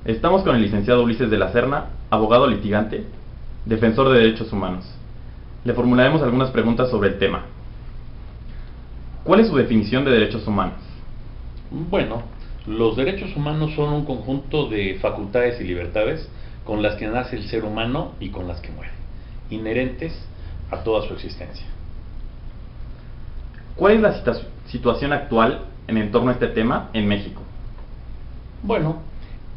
Estamos con el licenciado Ulises de la Serna, abogado litigante, defensor de derechos humanos. Le formularemos algunas preguntas sobre el tema. ¿Cuál es su definición de derechos humanos? Bueno, los derechos humanos son un conjunto de facultades y libertades con las que nace el ser humano y con las que muere, inherentes a toda su existencia. ¿Cuál es la situación actual en torno a este tema en México? Bueno,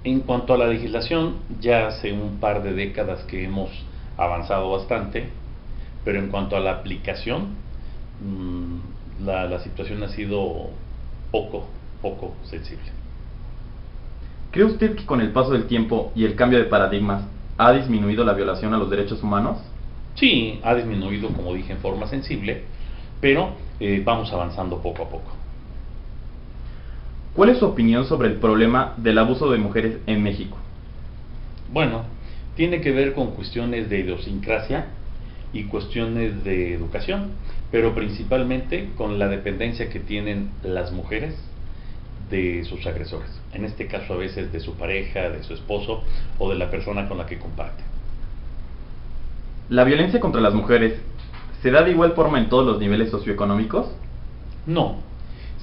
en cuanto a la legislación, ya hace un par de décadas que hemos avanzado bastante, pero en cuanto a la aplicación, la situación ha sido poco sensible. ¿Cree usted que con el paso del tiempo y el cambio de paradigmas ha disminuido la violación a los derechos humanos? Sí, ha disminuido, como dije, en forma sensible, pero vamos avanzando poco a poco. ¿Cuál es su opinión sobre el problema del abuso de mujeres en México? Bueno, tiene que ver con cuestiones de idiosincrasia y cuestiones de educación, pero principalmente con la dependencia que tienen las mujeres de sus agresores, en este caso a veces de su pareja, de su esposo o de la persona con la que comparte. ¿La violencia contra las mujeres se da de igual forma en todos los niveles socioeconómicos? No,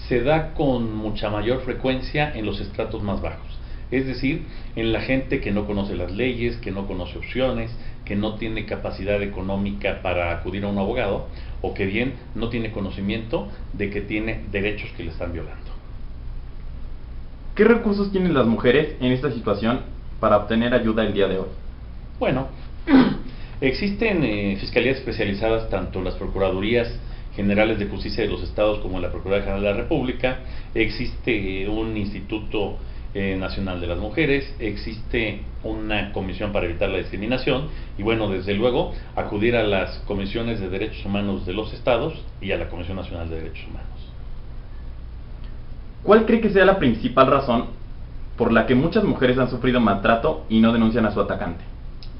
se da con mucha mayor frecuencia en los estratos más bajos, es decir, en la gente que no conoce las leyes, que no conoce opciones, que no tiene capacidad económica para acudir a un abogado, o que bien no tiene conocimiento de que tiene derechos que le están violando. ¿Qué recursos tienen las mujeres en esta situación para obtener ayuda el día de hoy? Bueno, existen fiscalías especializadas, tanto las Procuradurías Generales de Justicia de los Estados como la Procuraduría General de la República. Existe un Instituto Nacional de las Mujeres, existe una comisión para evitar la discriminación y bueno, desde luego, acudir a las comisiones de derechos humanos de los estados y a la Comisión Nacional de Derechos Humanos. ¿Cuál cree que sea la principal razón por la que muchas mujeres han sufrido maltrato y no denuncian a su atacante?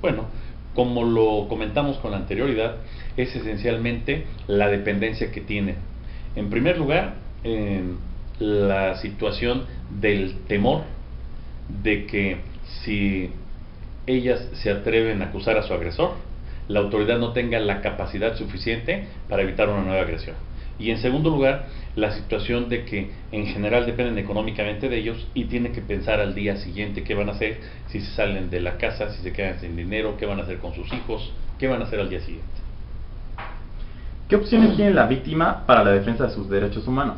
Bueno, como lo comentamos con anterioridad, es esencialmente la dependencia que tienen. En primer lugar, la situación del temor de que si ellas se atreven a acusar a su agresor, la autoridad no tenga la capacidad suficiente para evitar una nueva agresión. Y en segundo lugar, la situación de que en general dependen económicamente de ellos y tienen que pensar al día siguiente qué van a hacer, si se salen de la casa, si se quedan sin dinero, qué van a hacer con sus hijos, qué van a hacer al día siguiente. ¿Qué opciones tiene la víctima para la defensa de sus derechos humanos?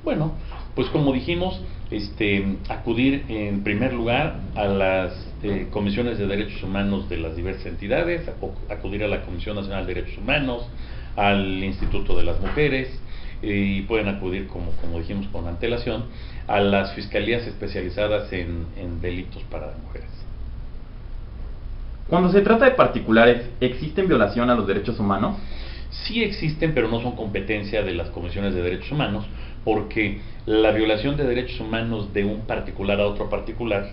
Bueno, pues como dijimos, acudir en primer lugar a las comisiones de derechos humanos de las diversas entidades, acudir a la Comisión Nacional de Derechos Humanos, al Instituto de las Mujeres, y pueden acudir, como dijimos con antelación, a las fiscalías especializadas en delitos para mujeres. Cuando se trata de particulares, ¿existen violación a los derechos humanos? Sí existen, pero no son competencia de las comisiones de derechos humanos, porque la violación de derechos humanos de un particular a otro particular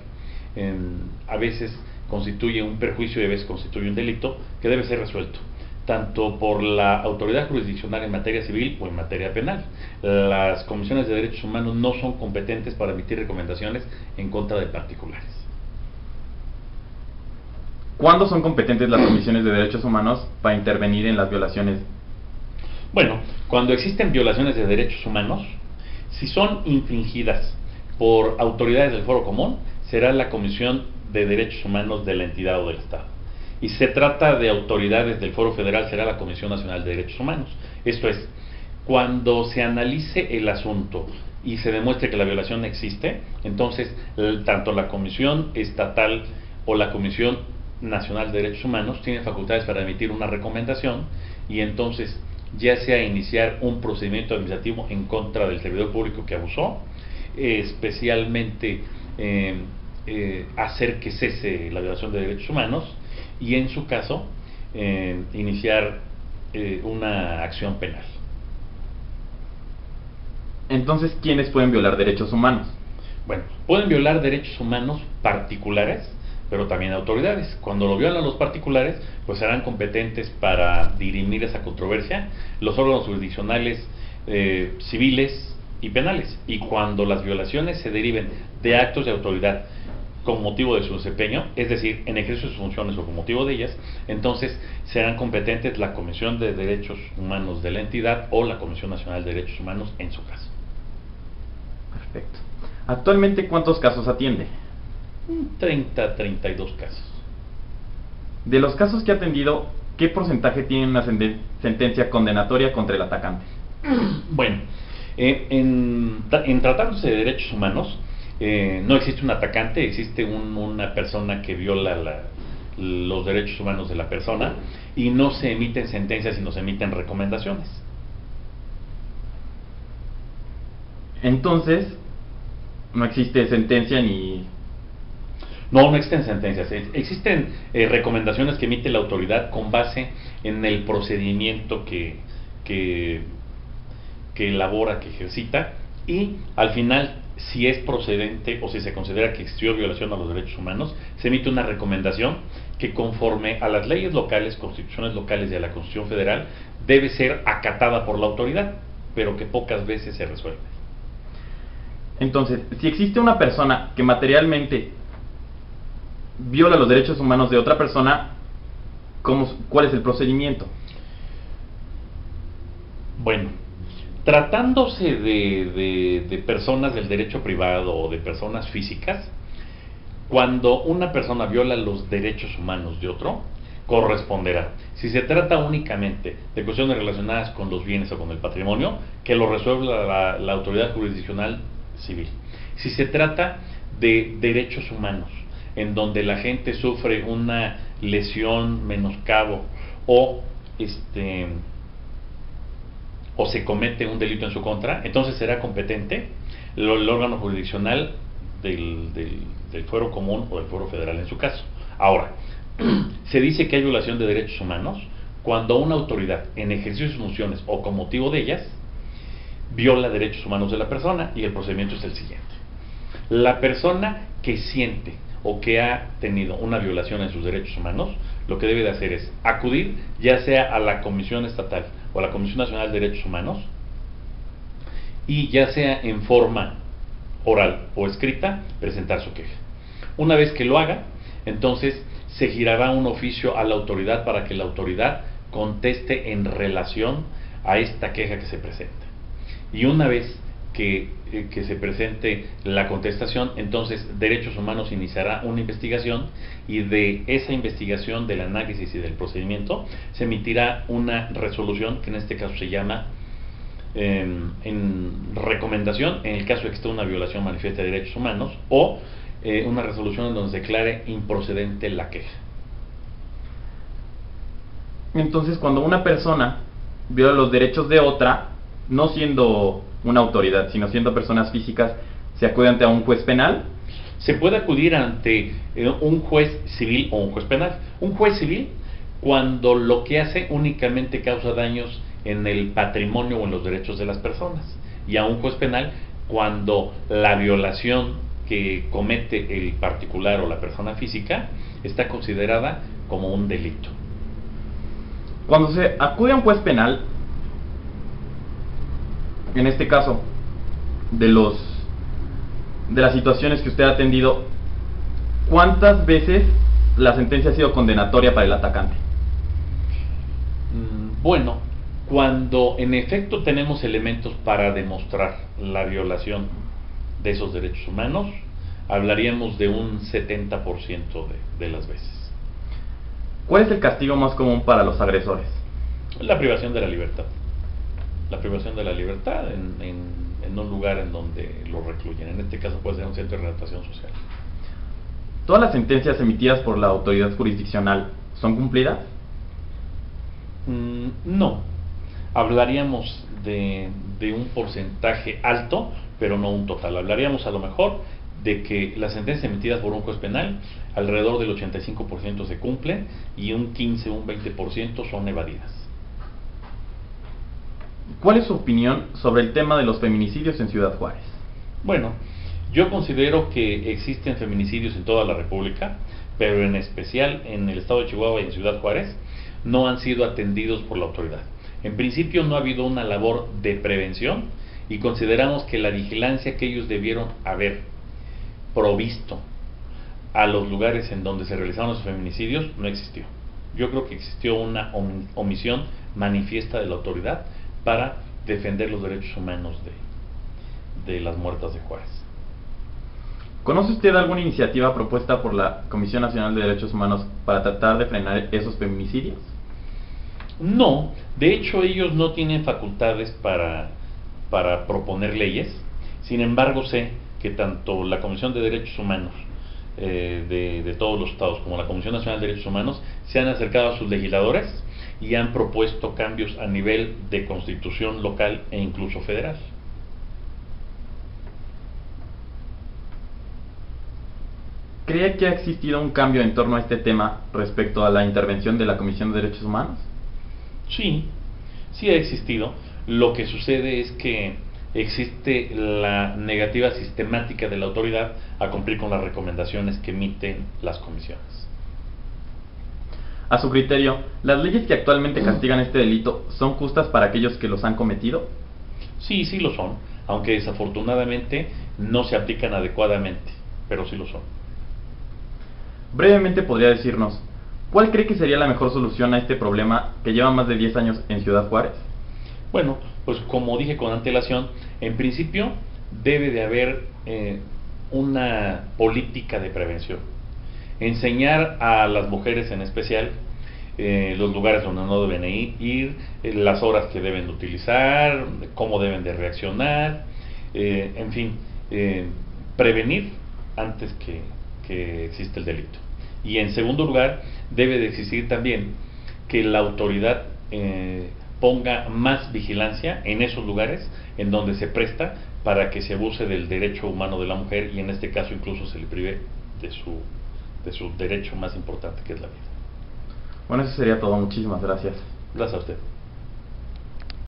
a veces constituye un perjuicio y a veces constituye un delito que debe ser resuelto tanto por la autoridad jurisdiccional en materia civil o en materia penal. Las comisiones de derechos humanos no son competentes para emitir recomendaciones en contra de particulares. ¿Cuándo son competentes las comisiones de derechos humanos para intervenir en las violaciones? Bueno, cuando existen violaciones de derechos humanos, si son infringidas por autoridades del Foro Común, será la Comisión de Derechos Humanos de la entidad o del Estado. Y se trata de autoridades del Foro Federal, será la Comisión Nacional de Derechos Humanos. Esto es, cuando se analice el asunto y se demuestre que la violación existe, entonces tanto la Comisión Estatal o la Comisión Nacional de Derechos Humanos tiene facultades para emitir una recomendación y entonces ya sea iniciar un procedimiento administrativo en contra del servidor público que abusó, especialmente hacer que cese la violación de derechos humanos y en su caso iniciar una acción penal. Entonces, ¿quiénes pueden violar derechos humanos? Bueno, pueden violar derechos humanos particulares, pero también autoridades. Cuando lo violan los particulares, pues serán competentes para dirimir esa controversia los órganos jurisdiccionales civiles y penales. Y cuando las violaciones se deriven de actos de autoridad con motivo de su desempeño, es decir, en ejercicio de sus funciones o con motivo de ellas, entonces serán competentes la Comisión de Derechos Humanos de la entidad o la Comisión Nacional de Derechos Humanos en su caso. Perfecto. Actualmente, ¿cuántos casos atiende? 32 casos. De los casos que ha atendido, ¿qué porcentaje tiene una sentencia condenatoria contra el atacante? Bueno, en tratándose de derechos humanos, no existe un atacante, existe una persona que viola los derechos humanos de la persona, y no se emiten sentencias, sino se emiten recomendaciones. Entonces, no existe sentencia ni... No existen sentencias, existen recomendaciones que emite la autoridad con base en el procedimiento que elabora, que ejercita, y al final, si es procedente o si se considera que existió violación a los derechos humanos, se emite una recomendación que, conforme a las leyes locales, constituciones locales y a la Constitución Federal, debe ser acatada por la autoridad, pero que pocas veces se resuelve. Entonces, si existe una persona que materialmente viola los derechos humanos de otra persona, ¿cuál es el procedimiento? Bueno, tratándose de personas del derecho privado o de personas físicas, cuando una persona viola los derechos humanos de otro, corresponderá, si se trata únicamente de cuestiones relacionadas con los bienes o con el patrimonio, que lo resuelva la autoridad jurisdiccional civil. Si se trata de derechos humanos, en donde la gente sufre una lesión, menoscabo o se comete un delito en su contra, entonces será competente el órgano jurisdiccional del fuero común o del fuero federal en su caso. Ahora, se dice que hay violación de derechos humanos cuando una autoridad, en ejercicio de sus funciones o con motivo de ellas, viola derechos humanos de la persona, y el procedimiento es el siguiente. La persona que siente o que ha tenido una violación en sus derechos humanos, lo que debe de hacer es acudir ya sea a la Comisión Estatal o a la Comisión Nacional de Derechos Humanos, y ya sea en forma oral o escrita, presentar su queja. Una vez que lo haga, entonces se girará un oficio a la autoridad para que la autoridad conteste en relación a esta queja que se presenta. Y una vez que se presente la contestación, entonces Derechos Humanos iniciará una investigación, y de esa investigación, del análisis y del procedimiento, se emitirá una resolución que en este caso se llama en recomendación en el caso de que esté una violación manifiesta de derechos humanos, o una resolución en donde se declare improcedente la queja. Entonces, cuando una persona viola los derechos de otra, no siendo una autoridad, sino siendo personas físicas, ¿se acude ante un juez penal? Se puede acudir ante un juez civil o un juez penal. Un juez civil, cuando lo que hace únicamente causa daños en el patrimonio o en los derechos de las personas, y a un juez penal cuando la violación que comete el particular o la persona física está considerada como un delito. Cuando se acude a un juez penal, en este caso, de las situaciones que usted ha atendido, ¿cuántas veces la sentencia ha sido condenatoria para el atacante? Bueno, cuando en efecto tenemos elementos para demostrar la violación de esos derechos humanos, hablaríamos de un 70% de las veces. ¿Cuál es el castigo más común para los agresores? La privación de la libertad. La privación de la libertad en un lugar en donde lo recluyen. En este caso puede ser un centro de readaptación social. ¿Todas las sentencias emitidas por la autoridad jurisdiccional son cumplidas? No. Hablaríamos de un porcentaje alto, pero no un total. Hablaríamos a lo mejor de que las sentencias emitidas por un juez penal, alrededor del 85% se cumplen, y un 15 o un 20% son evadidas. ¿Cuál es su opinión sobre el tema de los feminicidios en Ciudad Juárez? Bueno, yo considero que existen feminicidios en toda la República, pero en especial en el estado de Chihuahua y en Ciudad Juárez no han sido atendidos por la autoridad. En principio no ha habido una labor de prevención, y consideramos que la vigilancia que ellos debieron haber provisto a los lugares en donde se realizaron los feminicidios no existió. Yo creo que existió una omisión manifiesta de la autoridad para defender los derechos humanos de las muertas de Juárez. ¿Conoce usted alguna iniciativa propuesta por la Comisión Nacional de Derechos Humanos para tratar de frenar esos feminicidios? No, de hecho ellos no tienen facultades para proponer leyes. Sin embargo, sé que tanto la Comisión de Derechos Humanos de todos los estados como la Comisión Nacional de Derechos Humanos se han acercado a sus legisladores y han propuesto cambios a nivel de constitución local e incluso federal. ¿Cree que ha existido un cambio en torno a este tema respecto a la intervención de la Comisión de Derechos Humanos? Sí, sí ha existido. Lo que sucede es que existe la negativa sistemática de la autoridad a cumplir con las recomendaciones que emiten las comisiones. A su criterio, ¿las leyes que actualmente castigan este delito son justas para aquellos que los han cometido? Sí, sí lo son, aunque desafortunadamente no se aplican adecuadamente, pero sí lo son. Brevemente podría decirnos, ¿cuál cree que sería la mejor solución a este problema que lleva más de 10 años en Ciudad Juárez? Bueno, pues como dije con antelación, en principio debe de haber una política de prevención. Enseñar a las mujeres en especial los lugares donde no deben ir, las horas que deben de utilizar, cómo deben de reaccionar, en fin, prevenir antes que existe el delito. Y en segundo lugar, debe de existir también que la autoridad ponga más vigilancia en esos lugares en donde se presta para que se abuse del derecho humano de la mujer y en este caso incluso se le prive de su derecho más importante, que es la vida. Bueno, eso sería todo. Muchísimas gracias. Gracias a usted.